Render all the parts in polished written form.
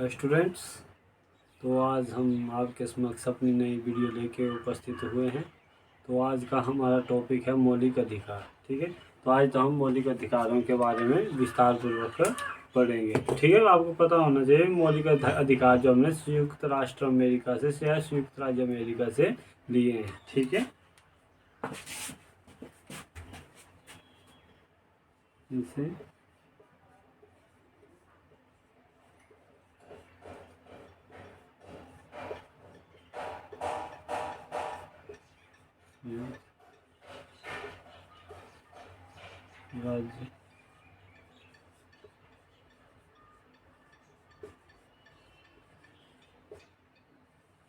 Students, तो आज हम आपके समक्ष अपनी नई वीडियो लेके उपस्थित हुए हैं। तो आज का हमारा टॉपिक है मौलिक अधिकार। ठीक है, तो आज तो हम मौलिक अधिकारों के बारे में विस्तार पूर्वक पढ़ेंगे। ठीक है, आपको पता होना चाहिए मौलिक अधिकार जो हमने संयुक्त राष्ट्र अमेरिका से या संयुक्त राज्य अमेरिका से लिए हैं। ठीक है, इसे राज्य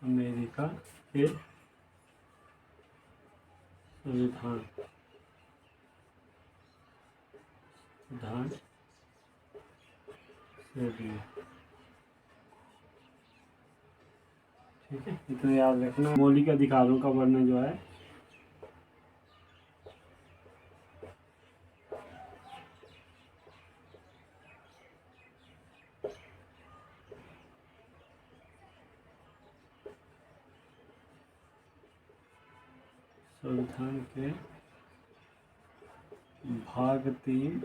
अमेरिका के संविधान से लिए। ठीक है, इतना याद रखना। मौलिक अधिकारों का वर्णन जो है संविधान के भाग 3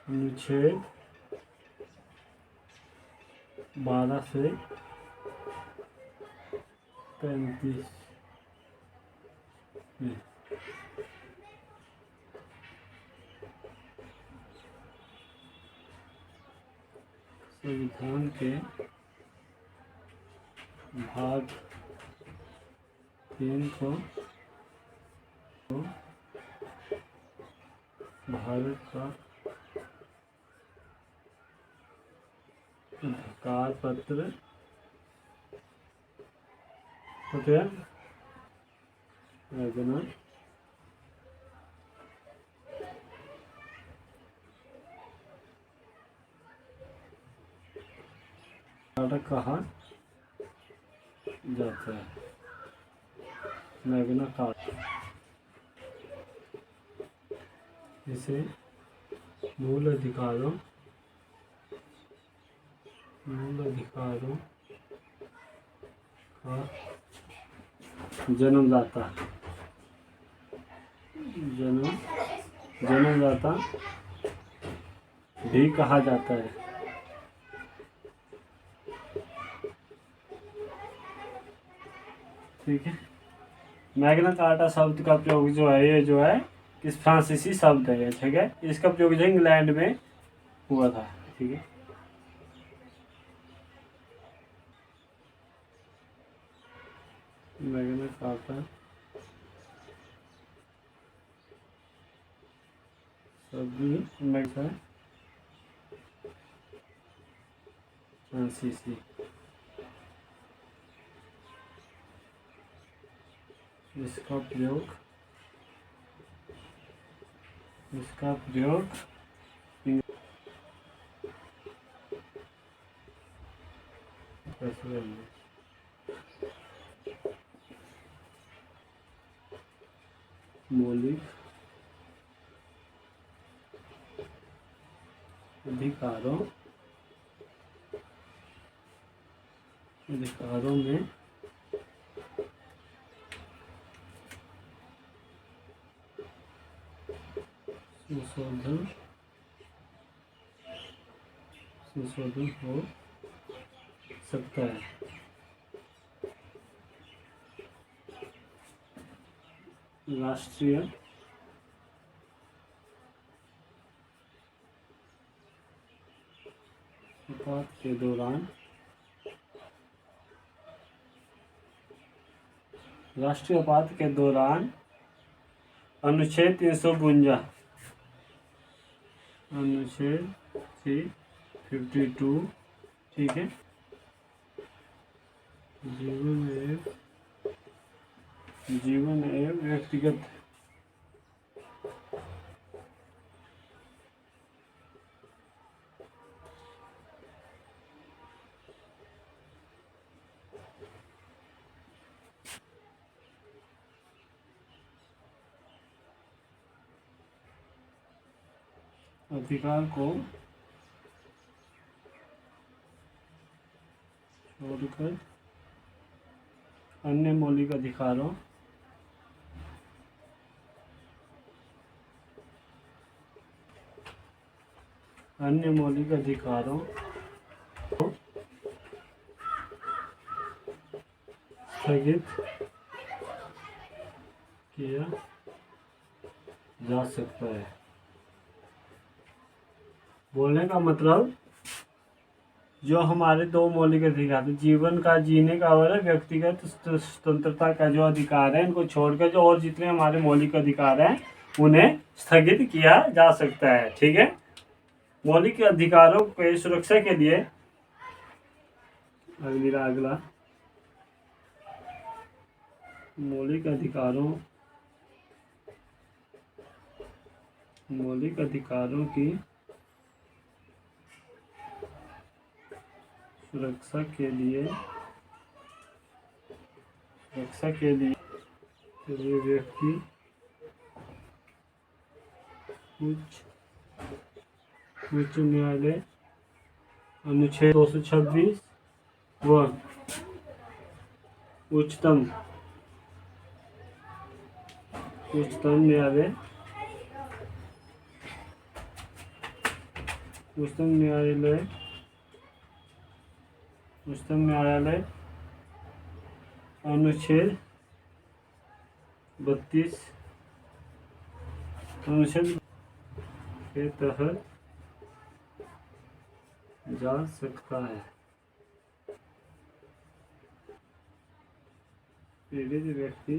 अनुच्छेद 12 से 35 में संविधान के भाग 3 को भारत का अधिकार पत्र रचना कहा जाता है। मैग्ना कार्टा इसे मूल अधिकारों का जन्मदाता भी कहा जाता है। ठीक है, मैग्ना कार्टा शब्द का प्रयोग जो है ये जो है किस फ्रांसीसी शब्द है ये। ठीक है, इसका प्रयोग जो इंग्लैंड में हुआ था। ठीक है, मैग्ना कार्टा शब्द फ्रांसीसी इसका प्रयोग मौलिक अधिकारों में संशोधन हो सकता है। राष्ट्रीय आपात के दौरान अनुच्छेद 352 अनुच्छेद 52। ठीक है, जीवन एवं व्यक्तिगत अधिकार को छोड़कर अन्य मौलिक अधिकारों को स्थगित किया जा सकता है। बोलने का मतलब, जो हमारे दो मौलिक अधिकार हैं, जीवन का जीने का और व्यक्तिगत स्वतंत्रता का जो अधिकार है, इनको छोड़कर जो और जितने हमारे मौलिक अधिकार हैं उन्हें स्थगित किया जा सकता है। ठीक है। मौलिक अधिकारों के सुरक्षा के लिए अगला मौलिक अधिकारों की सुरक्षा के लिए व्यक्ति उच्च न्यायालय अनुच्छेद 226 व उच्चतम न्यायालय अनुच्छेद 32 के तहत जा सकता है। पीड़ित व्यक्ति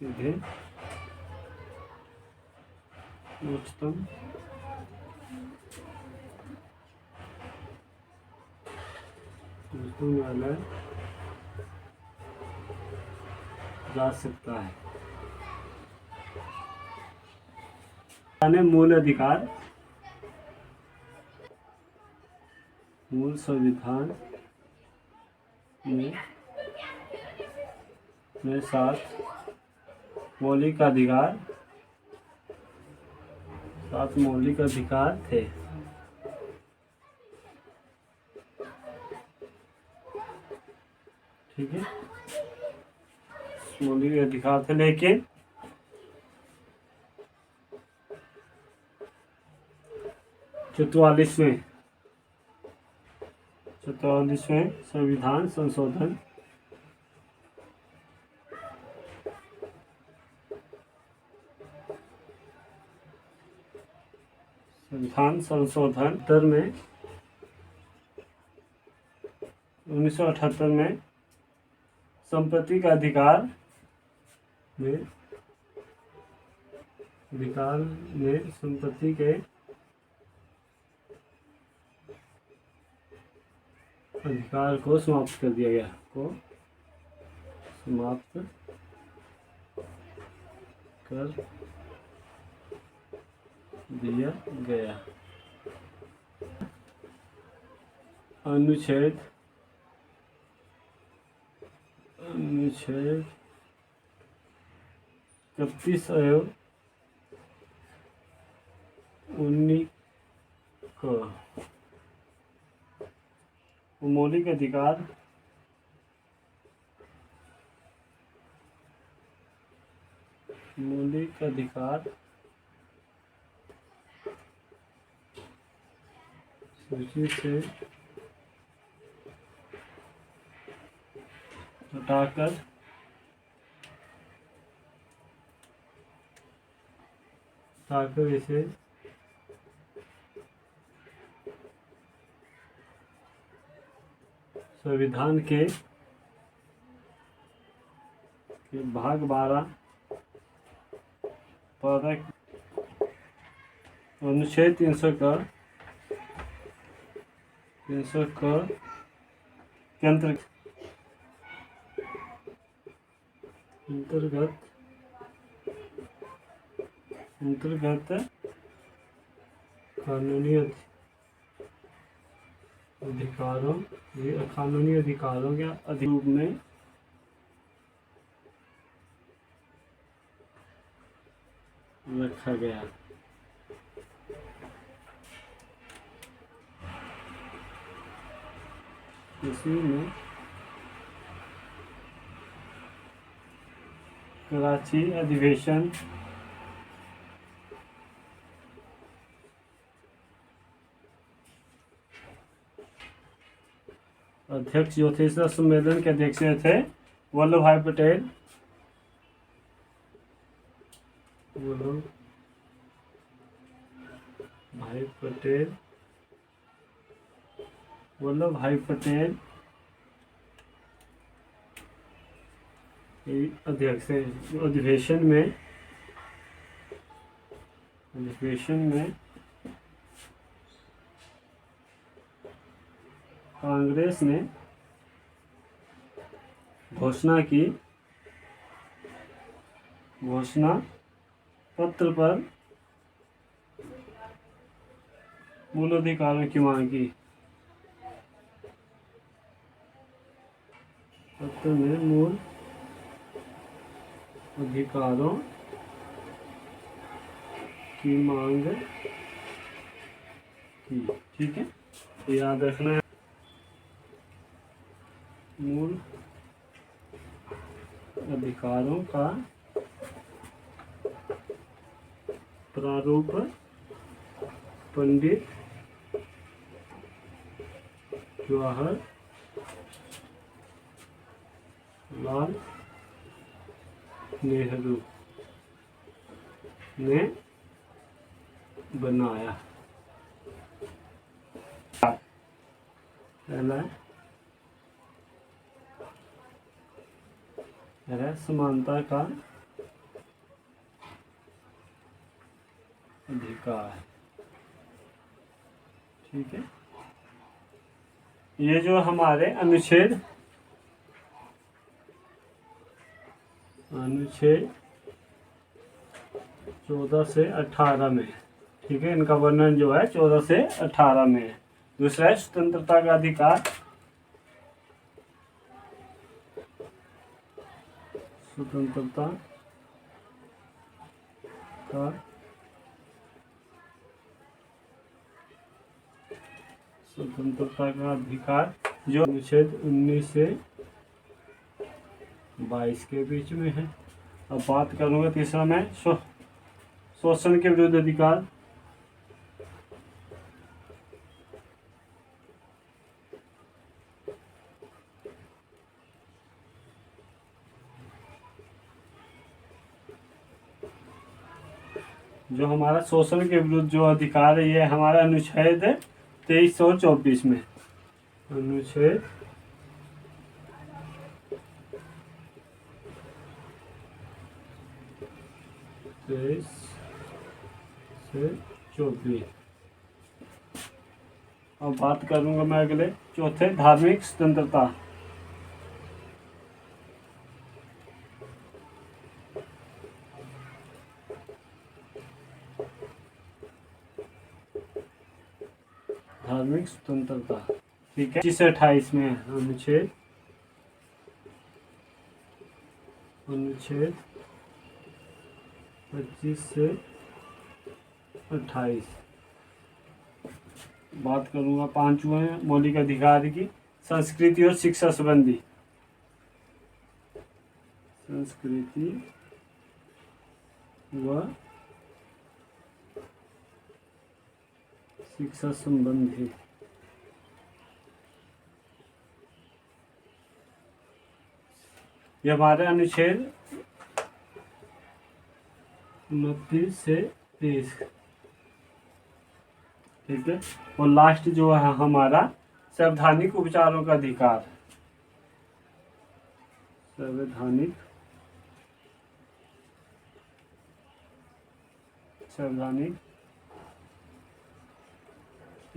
सीधे उच्चतम न्यायालय जा सकता है। मूल अधिकार, मूल संविधान में 7 मौलिक अधिकार थे। ठीक है। मौलिक अधिकार थे, लेकिन चौवालीसवें संविधान संशोधन में 1978 में संपत्ति का अधिकार में संपत्ति के अधिकार को समाप्त कर दिया गया। अनुच्छेद 31 एवं 19 को मौलिक अधिकार सूची से हटाकर इसे संविधान के भाग 12 अनुच्छेद 300 के अंतर्गत कानूनी अधिकारों के अधिरूप में रखा गया। इसी में कराची अधिवेशन अध्यक्ष जो थे, इस सम्मेलन के अध्यक्ष थे वल्लभ भाई पटेल। वल्लभ भाई पटेल, वल्लभ भाई पटेल अध्यक्ष है। अधिवेशन में कांग्रेस ने घोषणा पत्र पर मूल अधिकारों की मांग की। पत्र में मूल अधिकारों की मांग की। ठीक है, तो याद रखना है मूल अधिकारों का प्रारूप पंडित जवाहरलाल नेहरू ने बनाया। पहला है समानता का अधिकार। ठीक है, ये जो हमारे अनुच्छेद 14 से 18 में, ठीक है, इनका वर्णन जो है 14 से 18 में है। दूसरा है स्वतंत्रता का अधिकार। स्वतंत्रता का अधिकार जो अनुच्छेद 19 से 22 के बीच में है। अब बात करूंगा तीसरा मैं शोषण के विरुद्ध अधिकार। जो हमारा शोषण के विरुद्ध जो अधिकार है, ये हमारा अनुच्छेद 23 और 24 में। अनुच्छेद 23 से 24। अब बात करूंगा मैं अगले चौथे, धार्मिक स्वतंत्रता। धार्मिक स्वतंत्रता, ठीक है, 25 से 28 में अनुच्छेद 25 से 28। बात करूंगा पांचवें मौलिक अधिकार की, संस्कृति और शिक्षा संबंधी। संस्कृति व शिक्षा संबंधी। ये हमारे अनुच्छेद 29 से 30। ठीक है, और लास्ट जो है हमारा संवैधानिक उपचारों का अधिकार। संवैधानिक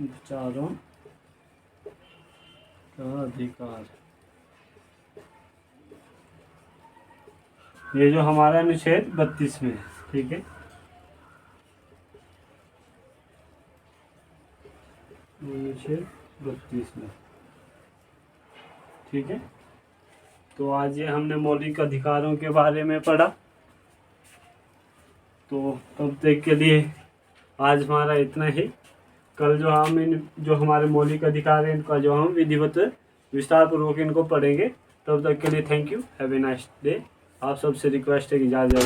उपचारों का अधिकार। ये जो हमारा अनुच्छेद 32 में है। ठीक है, अनुच्छेद 32 में। ठीक है, तो आज ये हमने मौलिक अधिकारों के बारे में पढ़ा। तो तब तक के लिए आज हमारा इतना ही। कल जो हमारे मौलिक अधिकार हैं इनका जो हम विधिवत विस्तार पूर्वक इनको पढ़ेंगे। तब तक के लिए thank you, have a nice day. आप सबसे रिक्वेस्ट है कि ज़्यादा